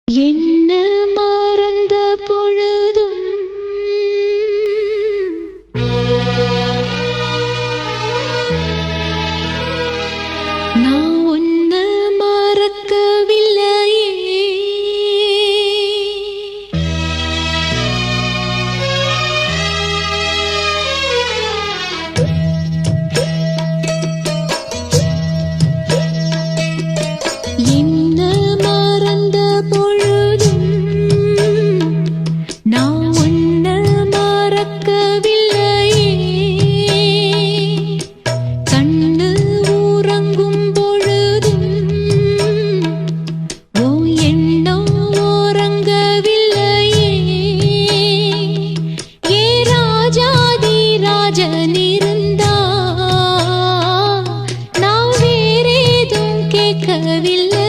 என்ன மறந்த பொழுதும் நான் உன்ன மறக்கவில்லையே. என்ன மறந்த பொழுதும் நான் உன்ன மறக்கவில்லையே. கண்ணு உறங்கும் பொழுதும் உன் எண்ணம் உறங்கவில்லையே. ஏ ராஜாதி ராஜனிருந்தா நான் வேறேதும் கேட்கவில்லை.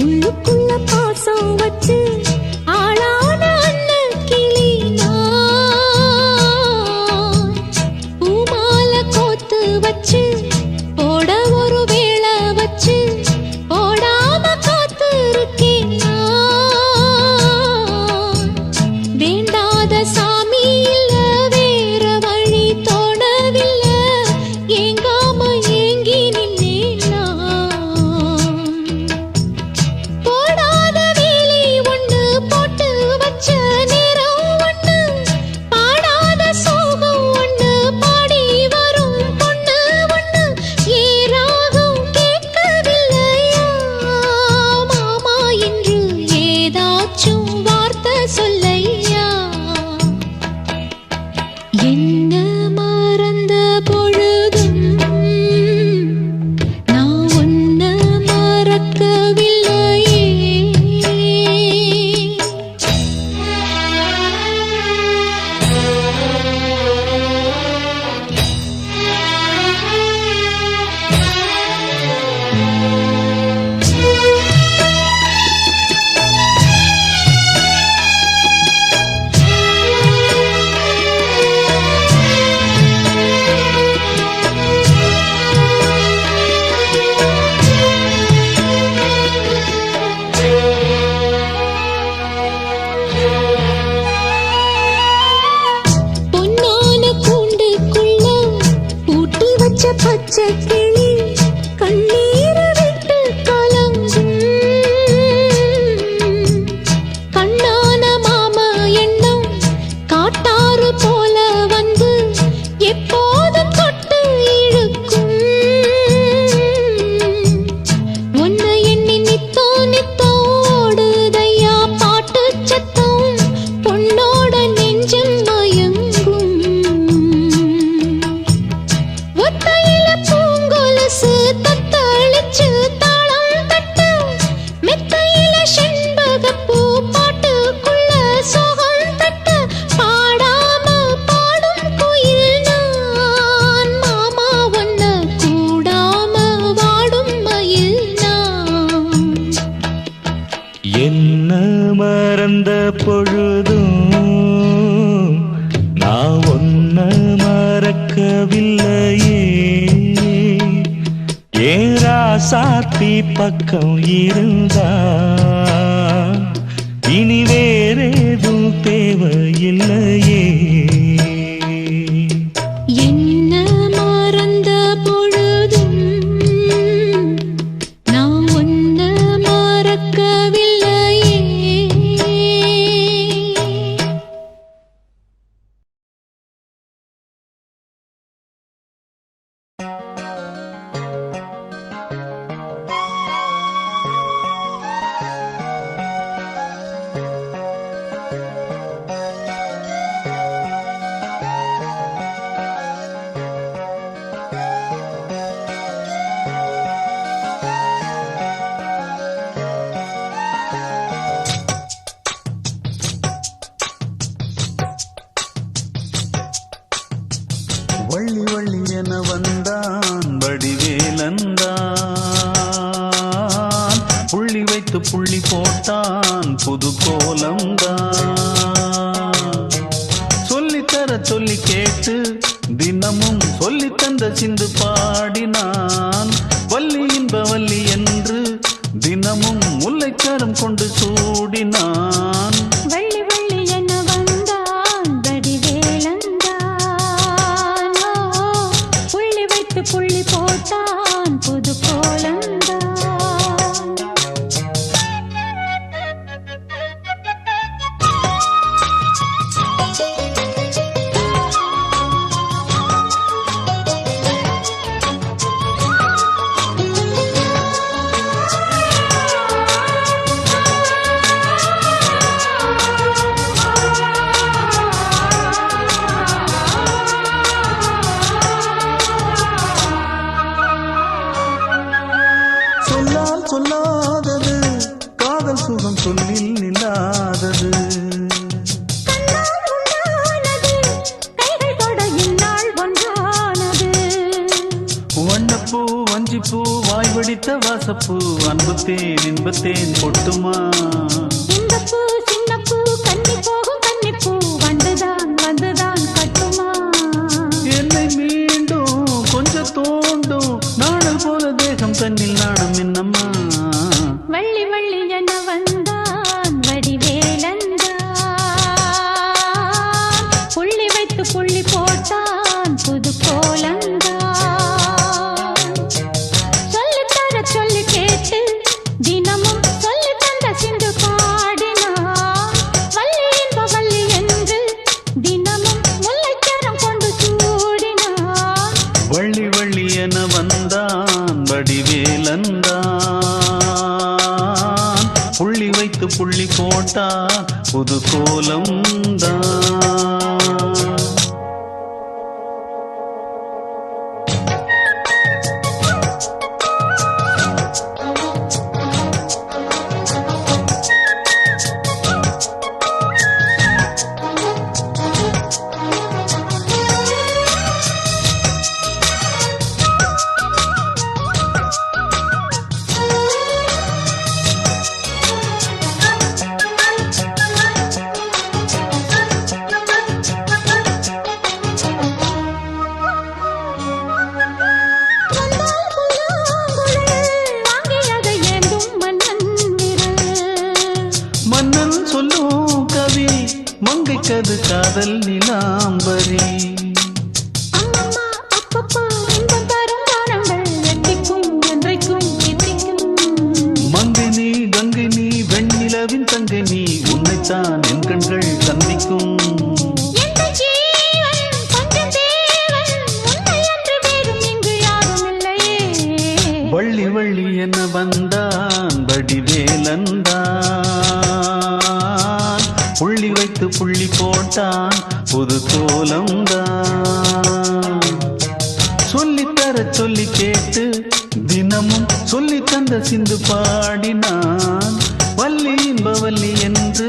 உள்ளுக்குள்ள பாசம் வச்சு ஆளான அண்ணன் கிளி நான் பூமால கோத்து வச்சு போட ஒரு வேளை வச்சு போடாம காத்து இருக்கேன். வேண்டாத சாமி இல்ல வேற வழி தோணவில்லை. ஏங்காம ஏங்கி என்ன மறந்த பொழுதும் நான் உன்ன மறக்கவில்லையே. பச்சை கிளி கண்ணீர் விட்டு கலங்கும். கண்ணான மாமா எண்ணம் காட்டாறு போல வந்து எப்போதும் தொட்டு இழுக்கும். உன்னை எண்ணி நித்தோ நித்தோ ஓடுதையா பாட்டு சத்தம் பொண்ணோட நெஞ்சம் மயங்கும். பூங்கொலுசு தத்தளிச்சு தாளம் தட்ட மெத்தையில செண்பகப்பூ பாட்டுக்குள்ள சோகம் தட்ட பாடாம பாடும் குயில் நான் மாமா ஒன்ன கூடாம வாடும் மயில் நான். என்ன மறந்த பொழுதும் நான் ஒன்ன மறக்கவில்லையே. ஏராசாத்தி பக்கம் இருந்தா இனி வேறேதும் தேவையில்லையே. என்ன மறந்த பொழுதும் நான் ஒன்ன மறக்கவில்லையே. வள்ளி வள்ளி என வந்தான் வடிவேலந்தான், புள்ளி வைத்து புள்ளி போட்டான் புது கோலம்தான். சொல்லித்தர சொல்லி கேட்டு தினமும் சொல்லி தந்த சிந்து பாடினான். வள்ளி இன்ப வள்ளி என்று தினமும் முல்லைக்கரம் கொண்டு சூடினான். வள்ளி வள்ளி என வந்தான் வடிவேலந்தான், புள்ளி வைத்து புள்ளி போட்டான் புது கோலந்தான். சொல்லாதது காதல் சுகம் சொல்லில் நில்லாதது. வண்ணப்பூ வஞ்சிப்பூ வாய் வடித்த வாசப்பூ அன்புத்தேன் இன்பத்தேன் பொட்டுமா. இந்த பூ சின்ன பூ கன்னி போகும் கன்னிப்பூ வந்துதான் வந்துதான் கட்டுமா. என்னை மீண்டும் கொஞ்சம் தோண்டும் நாடல் போல தேகம் தன்னில் நாணம் என்னம்மா. வள்ளி வள்ளி என வந்தான் வடிவேலந்தான், புள்ளி வைத்து புள்ளி போட்டான் புது கோலந்தான். சொல்லித்தர சொல்லி கேட்டு தினமும் சொல்லி தந்த சிந்து பாடினான். வள்ளி இன்ப வள்ளி என்று தினமும் முல்லைக்கரம் கொண்டு சூடினான். வள்ளி வள்ளி என வந்தான் வடிவேலந்தான், புள்ளி வைத்து புள்ளி போட்டா புது கோலம்தான். மன்னன் சொல்லும் கவி மங்கைக்கது காதல் நிலாம்பரி. அம்மம்மா அப்பப்பா இன்பம் தரும் கானங்கள் எட்டிக்கும் என்றைக்கும் எட்டிக்கும். மங்கை நீ கங்கை நீ வெண்ணிலவின் தங்கை நீ உன்னைத்தான் என் கண்கள் சந்திக்கும். எந்த ஜீவன் கொஞ்சம் தேவன் உன்னை அன்று வேறும் இங்கு யாரும் இல்லையே. வள்ளி வள்ளி என வந்தான் வடிவேலந்தான், புள்ளி வைத்து புள்ளி போட்டான் புது கோலம்தான். சொல்லித்தர சொல்லி கேட்டு தினமும் சொல்லி தந்த சிந்து பாடினான். வள்ளி இன்ப வள்ளி என்று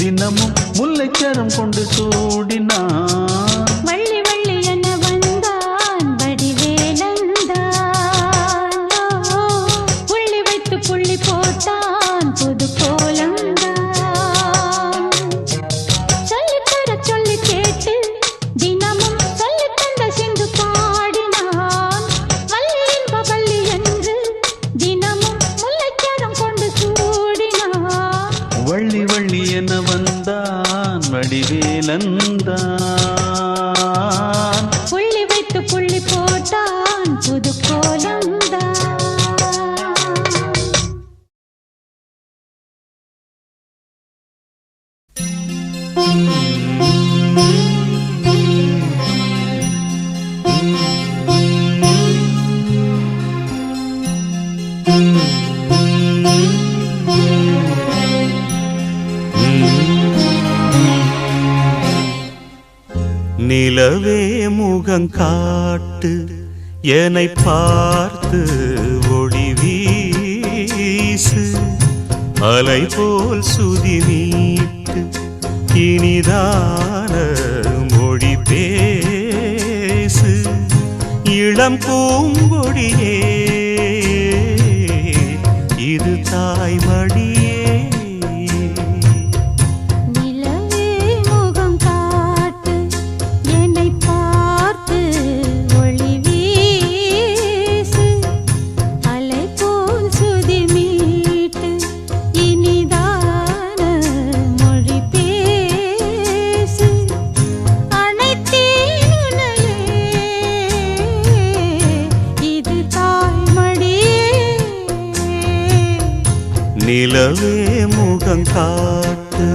தினமும் முல்லைக்கரம் கொண்டு சூடினான். வள்ளி வள்ளி என வந்தான் வடிவேலந்தான், புள்ளி வைத்து புள்ளி போட்டான் புது கோலந்தான். சொல்லித்தர சொல்லி கேட்டு தினமும் சொல்லி தந்த சிந்து பாடினான். வள்ளி இன்ப வள்ளி என்று தினமும் முல்லைக்கரம் கொண்டு நிலவே முகம் காட்டு என்னை பார்த்து ஒளி வீசு அலை போல் சுதி நீட்டு இனிதான மொழி பேசு இளம் பூங்கொடியே இது தாய்மடியே நிலவே முகம் காட்டு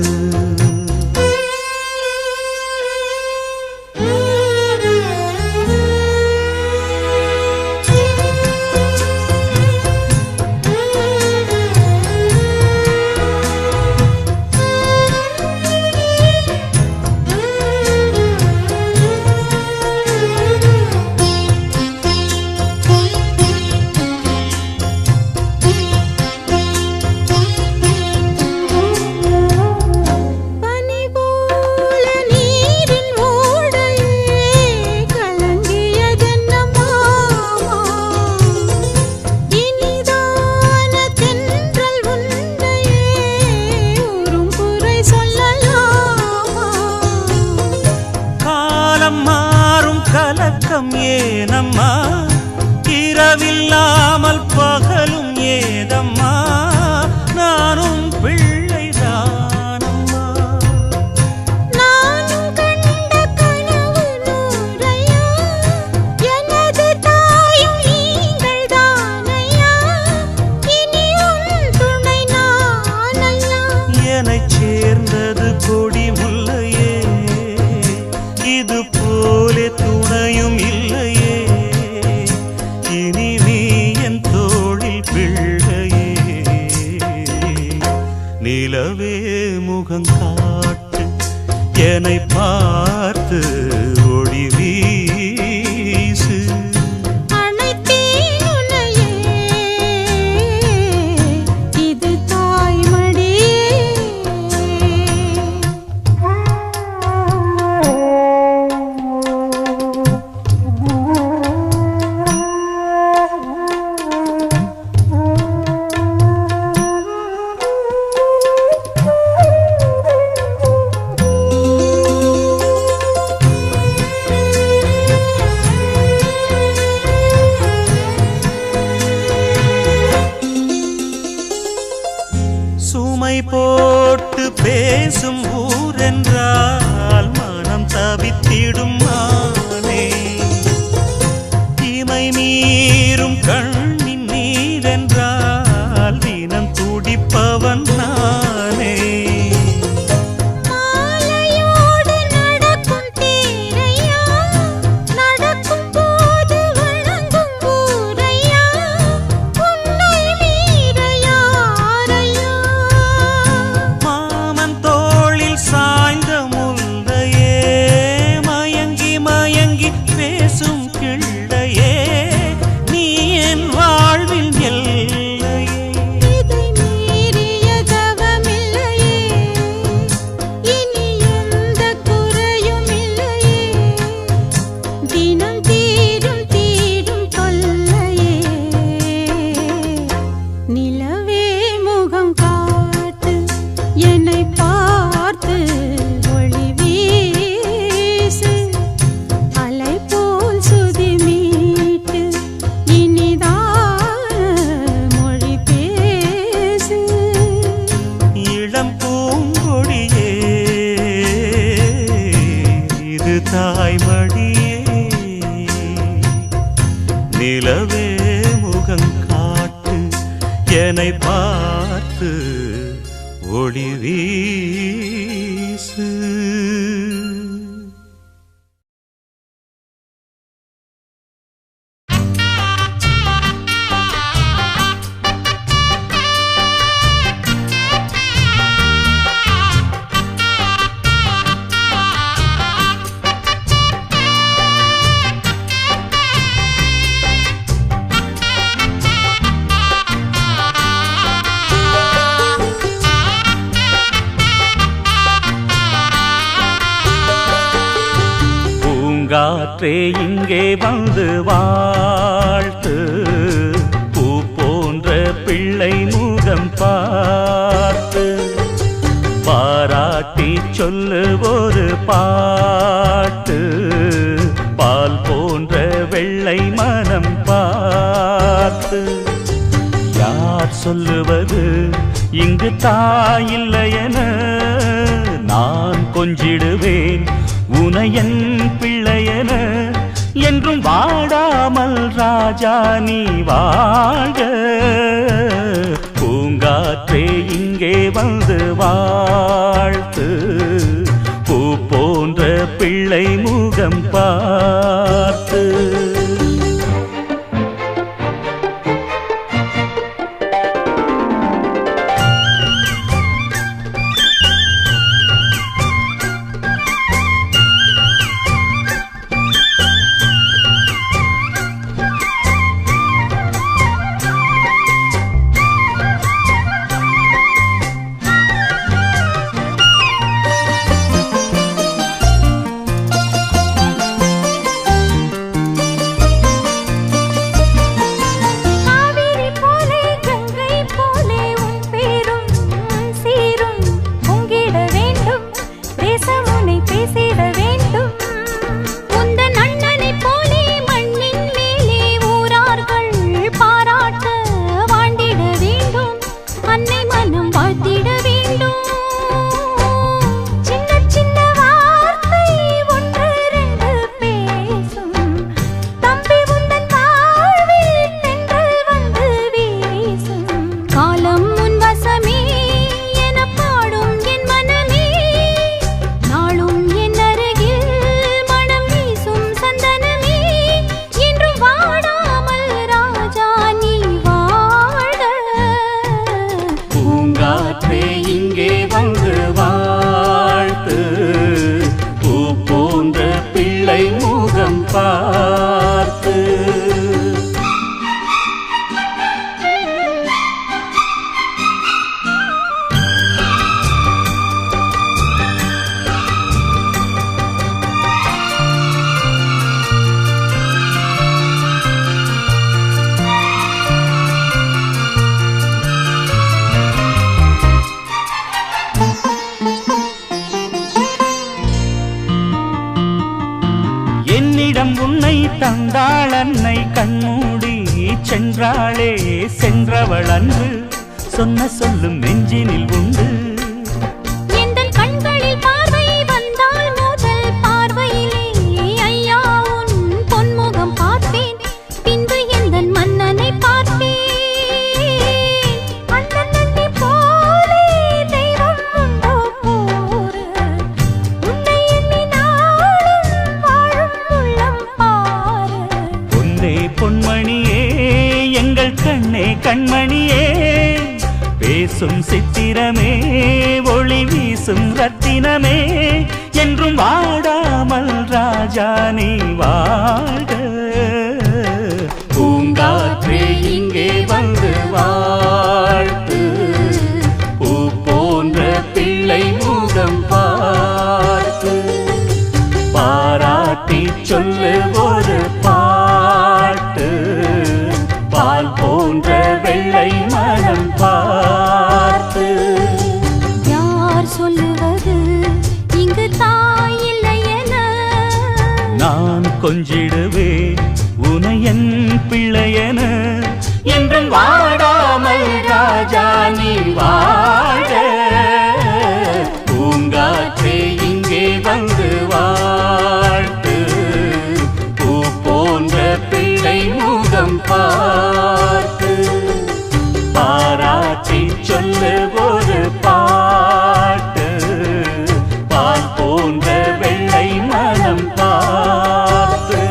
கலக்கம் ஏனம்மா இரவில்லாமல் பகலும் ஏதம்மா நானும் பிள்ளைதானம்மா நானும் கண்ட கனவு நூறையா எனது தாயும் நீங்கள் தானையா இனி உன் துணை நானையா என்னைச் சேர்ந்தது கொடி முல்லையே இது போலே துணையும் இல்லையே இனி நீ என் தோளில் பிள்ளையே நிலவே முகம் காட்டு என்னை பார்த்து ஒளி வீசு அனைத்தேன் உன்னையே இது தாய்மடியே சுமை போட்டு பேசும் ஊரென்றால் மனம் தவித்திடும் மானே இமை மீறும் கண்ணின் நீரென்றால் தினம் துடிப்பவன் நானே மாலையோடு நடக்கும் தேரையா நடக்கும் போது வணங்கும் ஊரையா உன்னை மீற யாரையா மாமன் தோளில் சாய்ந்த முல்லையே மயங்கி மயங்கி பேசும் கிள்ளையே நீ என் வாழ்வில் எல்லையே இதை மீறிய தவமில்லையே இனி எந்த குறையும் இல்லையே தினம் தீரும் தீரும் தொல்லையே நிலவே முகம் காட்டு என்னை பார்த்து ஒளி வீசு அலை போல் சுதி மீட்டு இனிதான மொழி பேசு இளம் பூங்கொடியே இது தாய்மடியே நிலவே முகம் காட்டு என்னை பார்த்து ஒளி வீசு பூங்காற்றே இங்கே வந்து வாழ்த்து, பூ போன்ற பிள்ளை முகம் பார்த்து பாராட்டி சொல்லு ஒரு பாட்டு, பால் போன்ற வெள்ளை மனம் பார்த்து. யார் சொல்லுவது இங்கு தாயில்லையென, நான் கொஞ்சிடுவேன் உனையன் பிள்ளையென, என்றும் வாடாமல் ராஜா நீ வாழ்க. பூங்காற்றே இங்கே வந்து வாழ்த்து, பூ போன்ற பிள்ளை முகம் பார்த்து. உன்னை தந்தாள் அன்னை, கண்மூடி சென்றாளே சென்றவள் அன்று, சொன்ன சொல்லும் நெஞ்சினில் உண்டு. எந்தன் கண்களில் பார்வை வந்தால் முதல் பார்வையிலே ஐயா உன் பொன்முகம் பார்த்தேன், பின்பு எந்தன் மன்னனை பார்த்தேன். அண்ணன் நந்தி போலே தெய்வம் உண்டோ கூறு, உன்னை எண்ணி நாளும் வாழும் உள்ளம் பாரு. பொன்னே பொன்மணியே எங்கள் கண்ணே கண்மணியே, பேசும் சித்திரமே ஒளி வீசும் ரத்தினமே, என்றும் வாடாமல் ராஜா நீ வாழ்க. பூங்காற்றே இங்கே வந்து வாழ்த்து, பூ போன்ற பிள்ளை முகம் பார்த்து பாராட்டி சொல்லு ஒரு பாட்டு, பால் போன்ற வெள்ளை மனம் பார்த்து. யார் சொல்லுவது இங்கு தாயில்லையென, நான் கொஞ்சிடுவேன் உனையன் பிள்ளையென, என்றும் வாடாமல் ராஜா நீ வாழ. பூங்காற்றே இங்கே வந்து வாழ்த்து, பூ போன்ற பிள்ளை முகம் பார்த்து பாராட்டி சொல்லு ஒரு பாட்டு, பால் போன்ற வெள்ளை மனம் பார்த்து.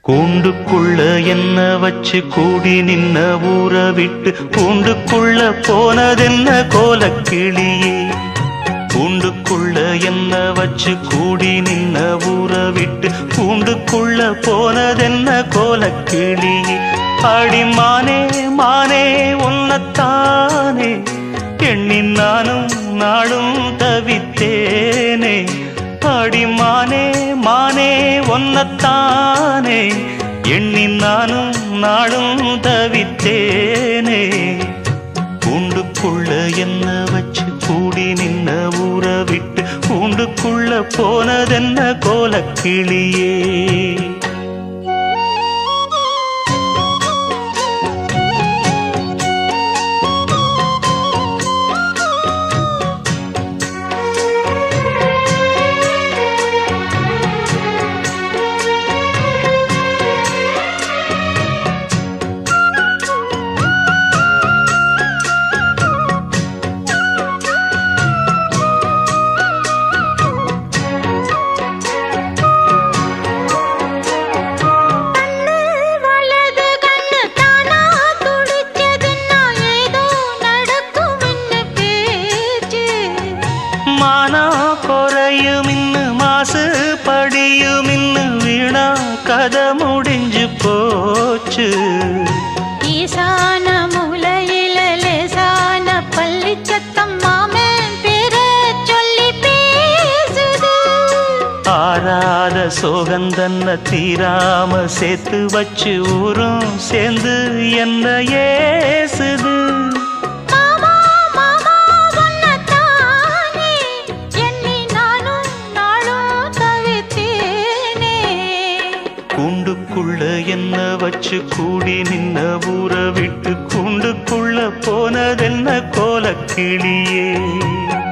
கூண்டுக்குள்ள என்ன வச்சு கூடி நின்ன ஊற விட்டு, கூண்டுக்குள்ள போனதென்ன கோலக்கிளியே. கூண்டுக்குள்ள என்ன வச்சு கூடி நின்ன ஊற விட்டு, கூண்டுக்குள்ள போனதென்ன கோலக்கிளியே. அடி மானே மானே உன் நாளும் தவித்தேனே அடிமானே மானே ஒன்னத்தானே எண்ணி நானும் நாளும் தவித்தேனே கூண்டுக்குள்ள என்ன வச்சு கூடி நின்ன ஊற விட்டு கூண்டுக்குள்ள போனதென்ன கோலக்கிளியே கதை முடிஞ்சு போச்சு ஈசான மூலையில லேசான பள்ளி சத்தம் மாமன் பேர சொல்லி பேசுது ஆறாத சோகந்தன்ன தீராம சேர்த்து வச்சு ஊரும் சேர்ந்து என்ன ஏசுது கூண்டுக்குள்ள என்ன வச்சு கூடி நின்ன ஊற விட்டு கூண்டுக்குள்ள போனதென்ன கோலக்கிளியே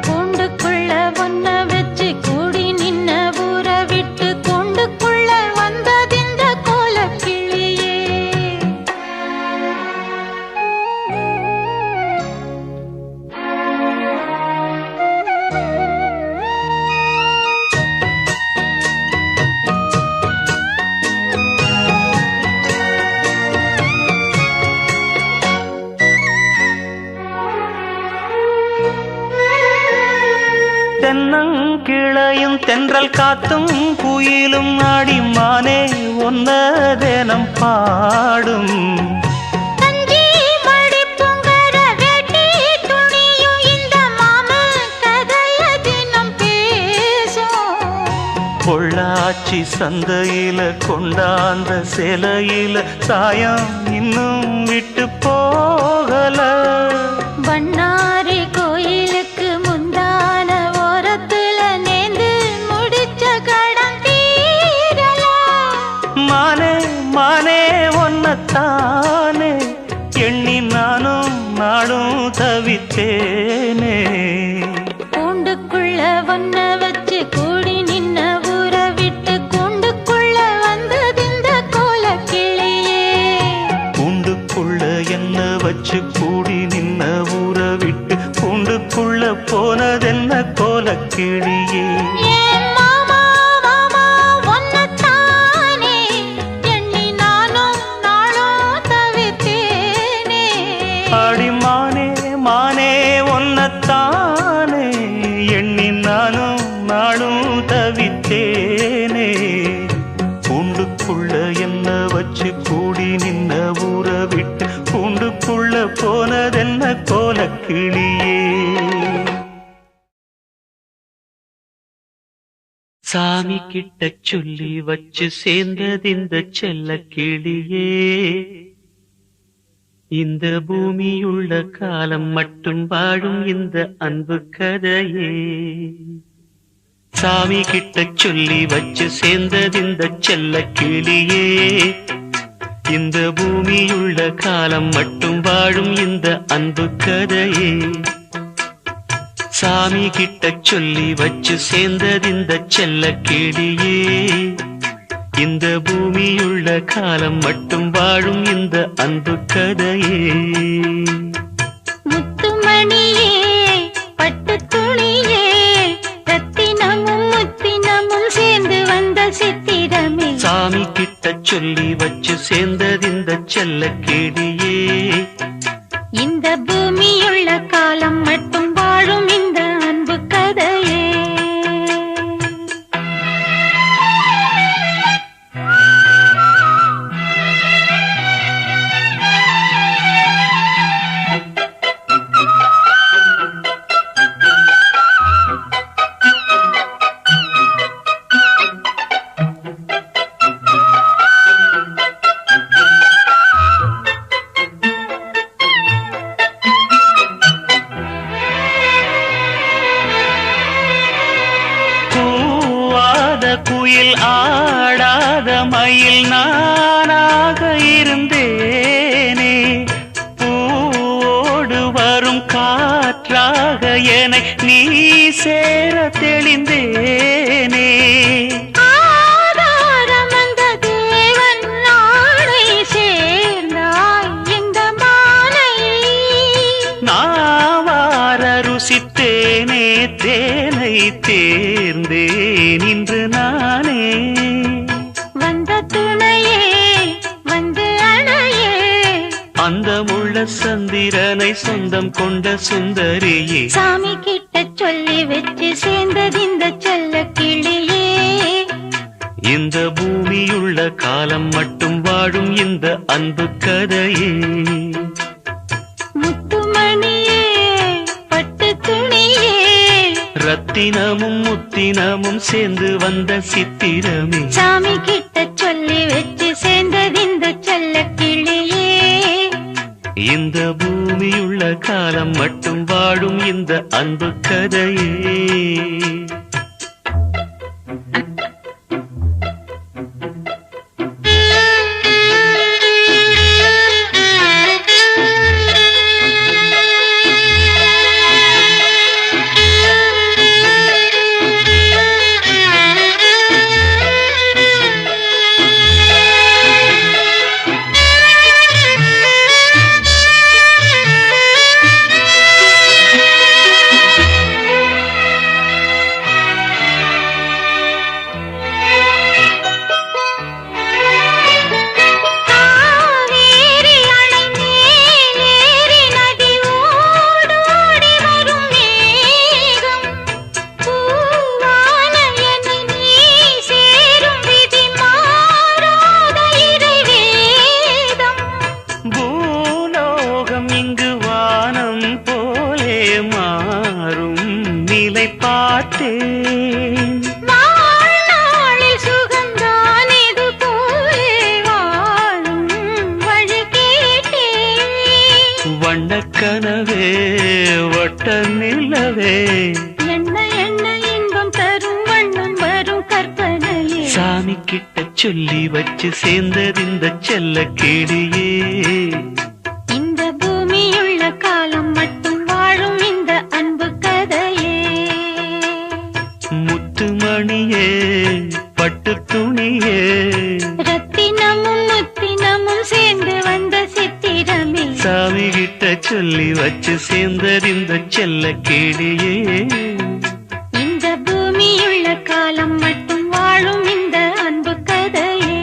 கூண்டுக்குள்ள ஒன்ன வச்சு கூடி நின்ன ஊற விட்டு கூண்டுக்குள்ள வந்ததிந்த கோலக்கிளியே தென்னங்கிளையும் தென்றல் காத்தும் குயிலும் ஆடிமானே ஒன்ன தினம் பாடும் பொள்ளாச்சி சந்தையில கொண்டாந்த சிலையில சாயம் இன்னும் விட்டு போகல பண்ணாரி கோயிலுக்கு முந்தான ஓரத்துல நேர்ந்து முடிச்ச கடன் தீரல மானே மானே ஒன்னத்தானே எண்ணி நானும் நாடும் தவித்தேனே கூண்டுக்குள்ள ஒன்ன வச்சு கூடி நின்ன ஊற விட்டு கூண்டுக்குள்ள வந்ததிந்த கோலக்கிளியே கூண்டுக்குள்ள என்ன வச்சு கூடி நின்ன ஊற விட்டு கூண்டுக்குள்ள போனதென்ன கோலக்கிளியே அடிமானே மானே ஒன்னத்தானே எண்ணி நானும் நாளும் தவித்தேனே கூண்டுக்குள்ள என்ன வச்சு கூடி நின்ன ஊற விட்டு கூண்டுக்குள்ள போனதென்ன கோலக்கிளியே சாமி கிட்ட சொல்லி வச்சு சேர்ந்ததிந்த செல்ல கிளியே இந்த பூமியுள்ள காலம் மட்டும் வாழும் இந்த அன்பு கதையே சாமி கிட்ட சொல்லி வச்சு சேர்ந்ததிந்த செல்ல கிளியே இந்த பூமியுள்ள காலம் மட்டும் வாழும் இந்த அன்பு கதையே சாமி கிட்ட சொல்லி வச்சு சேர்ந்ததிந்த செல்ல கிளியே இந்த பூமியுள்ள காலம் மட்டும் வாழும் இந்த அன்பு கதையே முத்துமணியே பட்டு துணியே ரத்தினமும் முத்தினமும் சேர்ந்து வந்த சித்திரமே சாமி கிட்ட சொல்லி வச்சு சேர்ந்ததிந்த செல்ல கிளியே இந்த பூமியுள்ள காலம் மட்டும் வாழும் இந்த அன்பு கதையே குயில் ஆடாத மயில் நானாக இருந்தேனே பூவோடு வரும் காற்றாக என்னை நீ சேர தெளிந்தேனே ஆதாரம் அந்த தேவன் நாளை சேர்ந்தாய் இந்த மாலை நாவார ருசித்தேனே தேனை தேர்ந்தேன் இன்று நானே வந்த துணையே வந்து அணையே அந்த முள்ள சந்திரனை சொந்தம் கொண்ட சுந்தரியே சாமி கிட்ட சொல்லி வச்சு சேர்ந்தது இந்த செல்ல கிளியே இந்த பூமியுள்ள காலம் மட்டும் வாழும் இந்த அன்பு கதையே முத்துமணியே பட்டு துணியே ரத்தினமும் முத்தினமும் சேர்ந்து வந்த சித்திரமே சாமி கிட்ட சொல்லி வச்சு சேர்ந்தது இந்த செல்ல கிளியே இந்த பூமியுள்ள காலம் மட்டும் வாழும் இந்த அன்பு கதையே காவேரி அணை மேலேறி நதி ஓடோடி வரும் மேகம் பூவான என்னை நீ சேரும் விதி மாறாத இறைவேதம் பூலோகம் இங்கு வானம் போலே மாறும் நிலை பார்த்தேன் வாழ்நாளில் சுகந்தான் இது போலே வாழும் வழி கேட்டேன் வண்ணக்கனவே வட்ட நிலவே என்ன என்ன இன்பம் தரும் வண்ணம் வரும் கற்பனையே சாமி கிட்ட சொல்லி வச்சு சேர்ந்தது இந்த செல்ல கிளியே இந்த பூமியுள்ள காலம் மட்டும் வாழும் இந்த அன்பு கதையே முத்துமணியே பட்டு துணியே ரத்தினமும் முத்தினமும் சேர்ந்து வந்த சித்திரமே சாமி கிட்ட சொல்லி வச்சு சேர்ந்தது இந்த செல்ல கிளியே இந்த பூமியுள்ள காலம் மட்டும் வாழும் இந்த அன்பு கதையே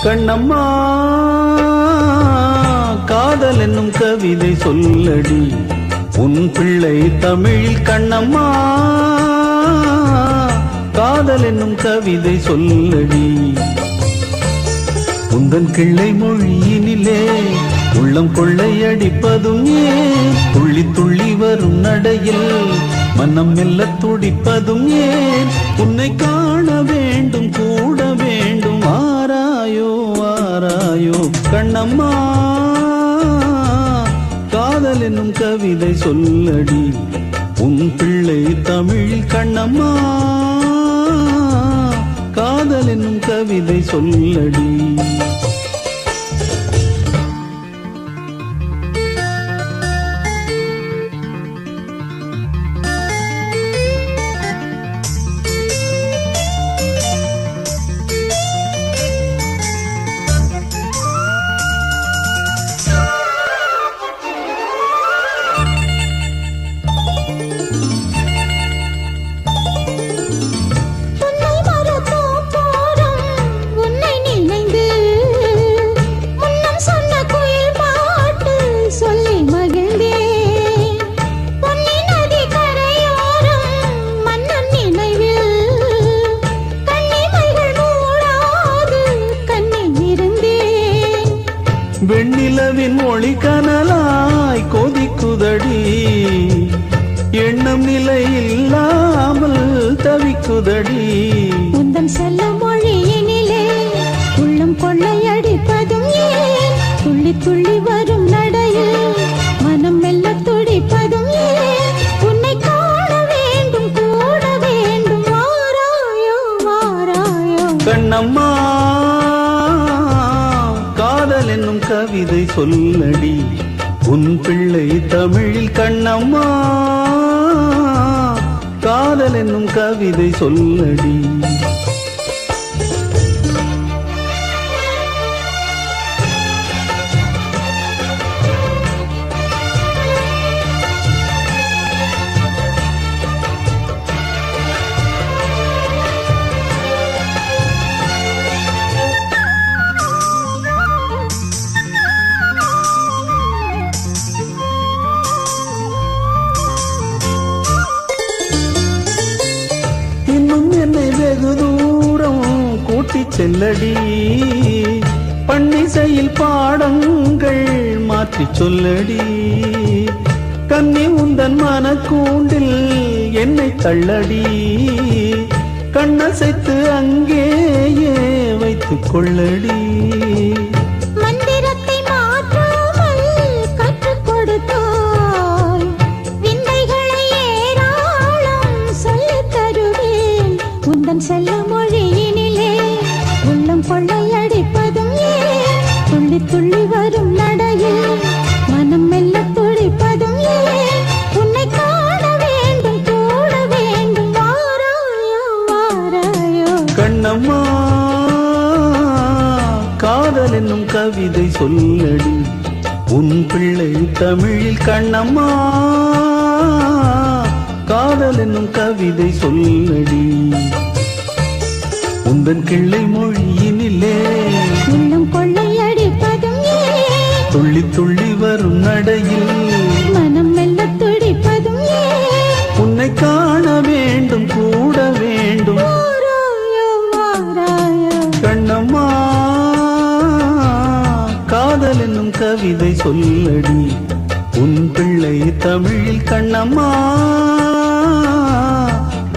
கண்ணம்மா காதல் என்னும் கவிதை சொல்லடி உன் பிள்ளை தமிழில் கண்ணம்மா காதல் என்னும் கவிதை சொல்லடி உந்தன் கிள்ளை மொழியினிலே உள்ளம் கொள்ளையடிப்பதும் ஏன் துள்ளி துள்ளி வரும் நடையில் மனம் மெல்ல துடிப்பதும் ஏன் உன்னை காண வேண்டும் கூட வேண்டும் ஆராயோ ஆராயோ கண்ணம்மா காதல் என்னும் கவிதை சொல்லடி உன் பிள்ளை தமிழில் கண்ணம்மா காதல் என்னும் கவிதை சொல்லடி உன்னை மறந்தோ போதும் உன்னை நினைந்து நிலவின் ஒளி கனலாய் கொதிக்குதடி எண்ணம் நிலை இல்லாமல் தவிக்குதடி உந்தன் செல்ல மொழியினிலே உள்ளம் கொள்ளையடிப்பதும் ஏன் துள்ளி துள்ளி வரும் நடையில் மனம் மெல்ல துடிப்பதும் ஏன் உன்னை காண வேண்டும் கூட வேண்டும் வாராயோ வாராயோ கண்ணம்மா காதல் என்னும் கவிதை சொல்லடி உன் பிள்ளை தமிழில் கண்ணம்மா காதல் என்னும் கவிதை சொல்லடி என்னை வெகு தூரம் கூட்டிச் செல்லடி பன்னிசையில் பாடங்கள் மாற்றிச் சொல்லடி கன்னி உந்தன் மனக்கூண்டில் என்னை தள்ளடி கண்ணசைத்து அங்கேயே வைத்துக் கொள்ளடி மந்திரத்தை மாற்றாமல் கற்றுக் கொடுத்தாய் விந்தைகளை ஏராளம் சொல்லித் தருவேன் உந்தன் செல்ல மொழியினிலே உள்ளம் கொள்ளையடிப்பதும் ஏன் துள்ளி துள்ளி வரும் நடையில் மனம் மெல்ல துடிப்பதும் ஏன் உன்னை காண வேண்டும் கூட வேண்டும் வாராயோ வாராயோ கண்ணம்மா காதல் என்னும் கவிதை சொல்லடி உன் பிள்ளை தமிழில் கண்ணம்மா காதல் என்னும் கவிதை சொல்லடி உந்தன் கிள்ளை மொழியினிலே உள்ளம் கொள்ளையடிப்பதும் ஏன் துள்ளி துள்ளி வரும் நடையில் மனம் மெல்ல துடிப்பதும் ஏன் உன்னை காண வேண்டும் கூட வேண்டும் வாராயோ வாராயோ கண்ணம்மா காதல் என்னும் கவிதை சொல்லடி உன் பிள்ளை தமிழில் கண்ணம்மா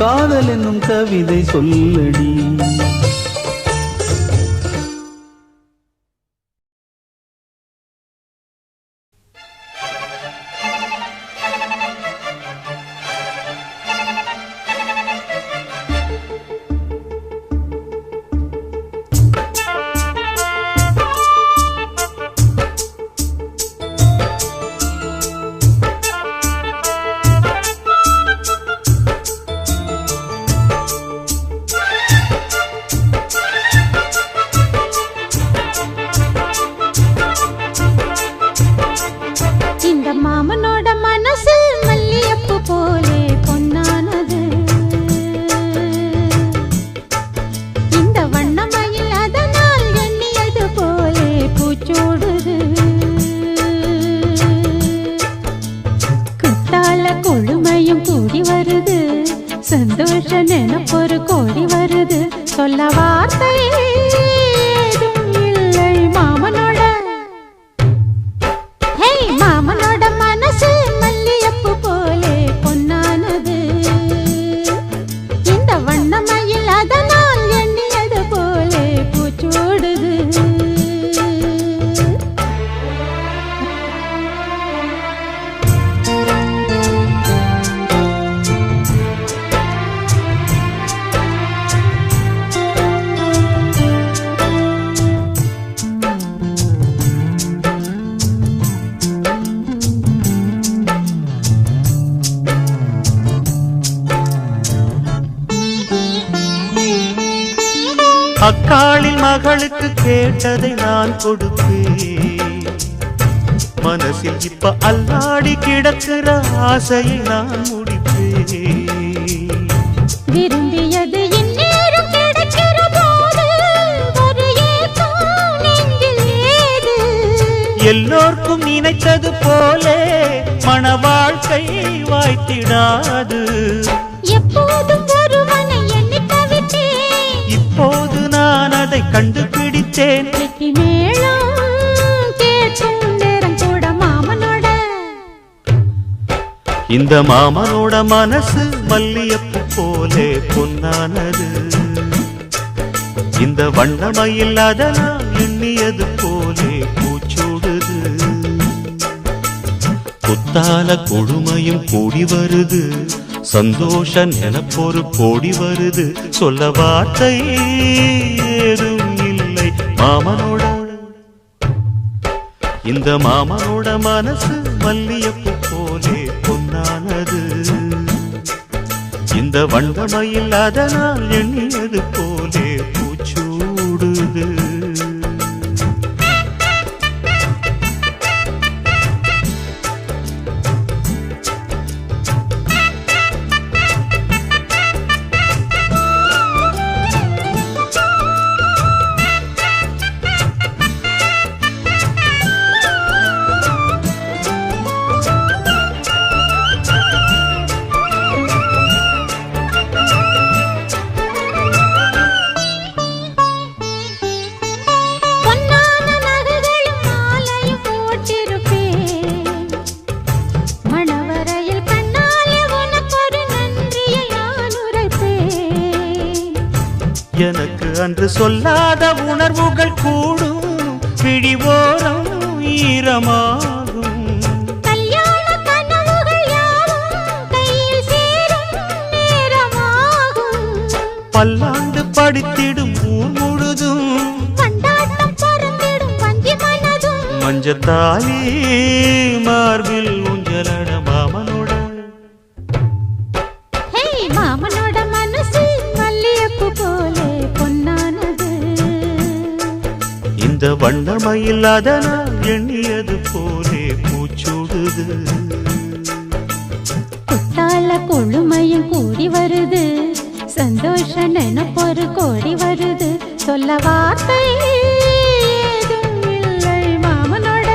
காதல் என்னும் கவிதை சொல்லடி இந்த மாமனோட மனசு மல்லியப்பு போலே பொன்னானது இந்த வண்ணமயில் அதனால் எண்ணியது போலே பூச்சூடுது குத்தால கொழுமையும் கூடி வருது சந்தோஷ நினைப்பொரு கோடி வருது சொல்ல வார்த்தை ஏதும் இல்லை மாமனோட மாமனோட மனசு மல்லியப்பு போலே பொன்னானது இந்த வண்ணமயில் அதனால் எண்ணியது போலே பூச்சூடுது அக்காளில் மகளுக்கு கேட்டதை நான் கொடுப்பேன் மனசில் இப்ப அல்லாடி கிடக்கிற ஆசையை நான் முடிப்பேன் விரும்பியது இந்நேரம் கிடைக்கிற போது ஒரு ஏக்கம் நெஞ்சில் ஏது எல்லோர்க்கும் நினைத்தது போலே மன வாழ்க்கை வாய்த்திடாது எப்போதும் ஒருவனை எண்ணி தவித்தேன் இப்போது நான் அதை கண்டுபிடித்தேன் வெற்றி மேளம் கேட்கும் இந்த மாமனோட மனசு மல்லியப்பு போலே பொன்னானது. இந்த வண்ணமயில் அதனால் எண்ணியது போலே பூச்சூடுது. குத்தால கொடுமையும் கூடி வருது, சந்தோஷ நினப்பொரு கோடி வருது. சொல்ல வார்த்தை ஏதும் இல்லை மாமனோட. இந்த மாமனோட மனசு மல்லியப்பு போலே பொன்னானது. இந்த வண்ணமயில் அதனால் எண்ணியது போலே பூச்சூடுது. எனக்கு அன்று சொல்லாத உணர்வுகள் கூடும், விழிவோரம் ஈரமாகும். கல்யாண கனவுகள் யாவும் கையில் சேரும் நேரமாகும். பல்லாண்டு படித்திடும் ஊர் முழுதும் கொண்டாட்டம் பறந்திடும் வஞ்சி மனதும். மஞ்சத்தாலி மார்பில் ஊஞ்சலட மாமனோட. மாமனோட மனசு மல்லியப்பு போலே பொன்னானது. இந்த வண்ணமயில் அதனால் எண்ணியது போலே பூச்சூடுது. குத்தால கொழுமையும் கூடி வருது, சந்தோஷ நினப்பொரு கோடி வருது. சொல்ல வார்த்தை ஏதும் இல்லை மாமனோட.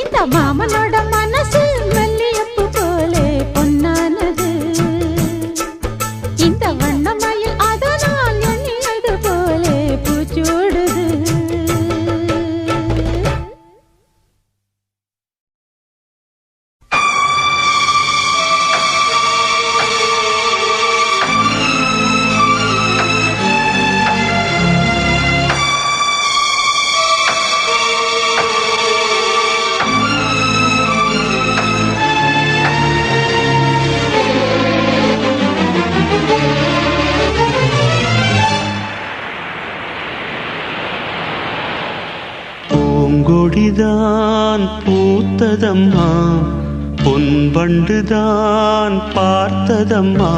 இந்த மாமனோட மனசு மல்லியப்பு போலே பொன்னானது. இந்த வண்ணமயில் அதனால் எண்ணியது போலே பூச்சூடுது. பூங்கொடிதான் பூத்ததம்மா, பொன்வண்டுதான் பார்த்ததம்மா.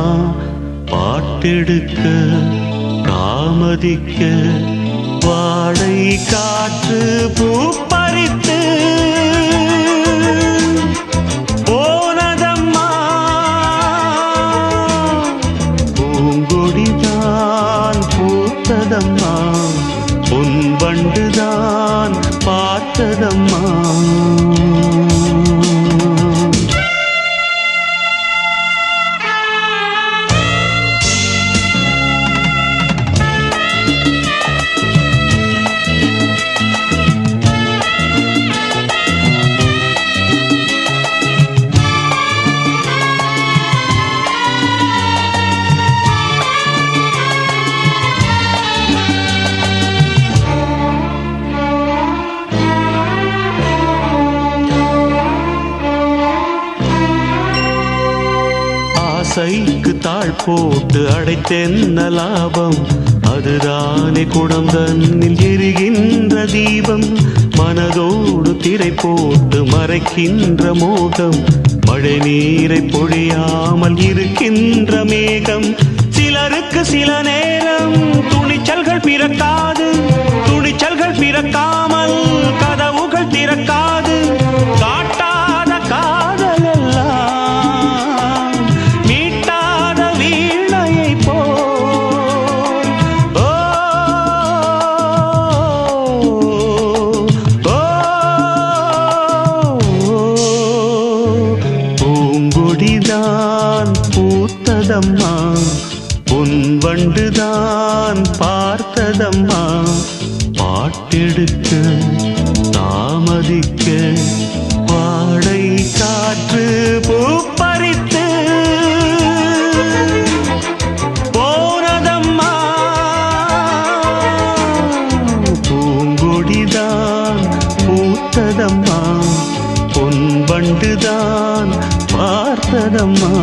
பாட்டெடுக்க தாமதிக்க வாடை காற்று பூ பறித்து போனதம்மா. பூங்கொடிதான் பூத்ததம்மா, பொன்வண்டுதான் பார்த்ததம்மா. ஆசைக்கு தாழ் போட்டு அடைத்தென்ன லாபம், அதுதானே குடந்தன்னில் எரிகின்ற தீபம். மனதோடு திரை போட்டு மறைக்கின்ற மோகம், மழை நீரை பொழியாமல் இருக்கின்ற மேகம். சிலருக்கு சில நேரம் துணிச்சல்கள் பிறக்காது, துணிச்சல்கள் பிறக்காமல் கதவுகள் திறக்காது. காட்டாத காதல் எல்லாம் மீட்டாத வீணையை போல். ஓ பூங்கொடிதான் பூத்ததம்மா, பொன்வண்டுதான் பார்த்ததம்மா. பாட்டெடுக்க தாமதிக்க வாடை காற்று பூத்ததம்மா பொன் வண்டுதான் பார்த்ததம்மா.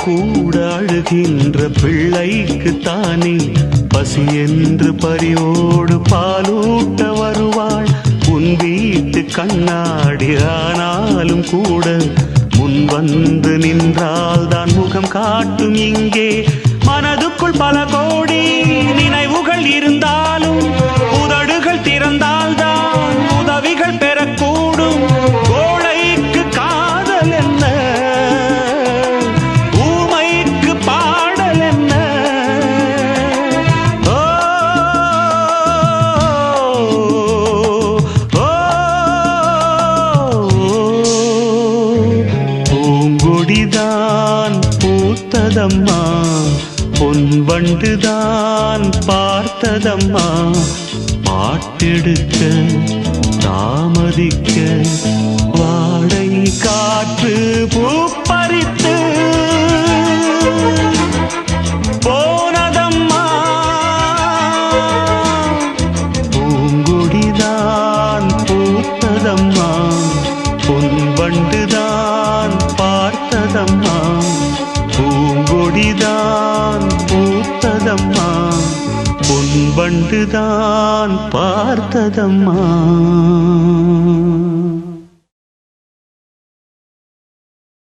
கூட அழுகின்ற பிள்ளைக்கு தானே பசி என்று பரியோடு பாலூட்ட வருவாள். உன் வீட்டு கண்ணாடி ஆனாலும் கூட முன் வந்து நின்றால் தான் முகம் காட்டும். இங்கே மனதுக்குள் பல கோடி நினைவுகள் இருந்தாலும் உதடுகள் திறந்தால் தான் உதவிகள் பெறக்கூடும். கோழைக்கு காதல் என்ன, பூங்கொடிதான் பூத்ததம்மா பொன் வண்டுதான் பார்த்ததம்மா. பாட்டெடுக்க தாமதிக்க வாடை காற்று பூப்பறித்து போனதம்மா. பூங்கொடிதான் பூத்ததம்மா பொன் வண்டுதான் பார்த்ததம்மா. பூங்கொடிதான் பூத்ததம்மா பொன் வண்டுதான் பார்த்ததம்மா.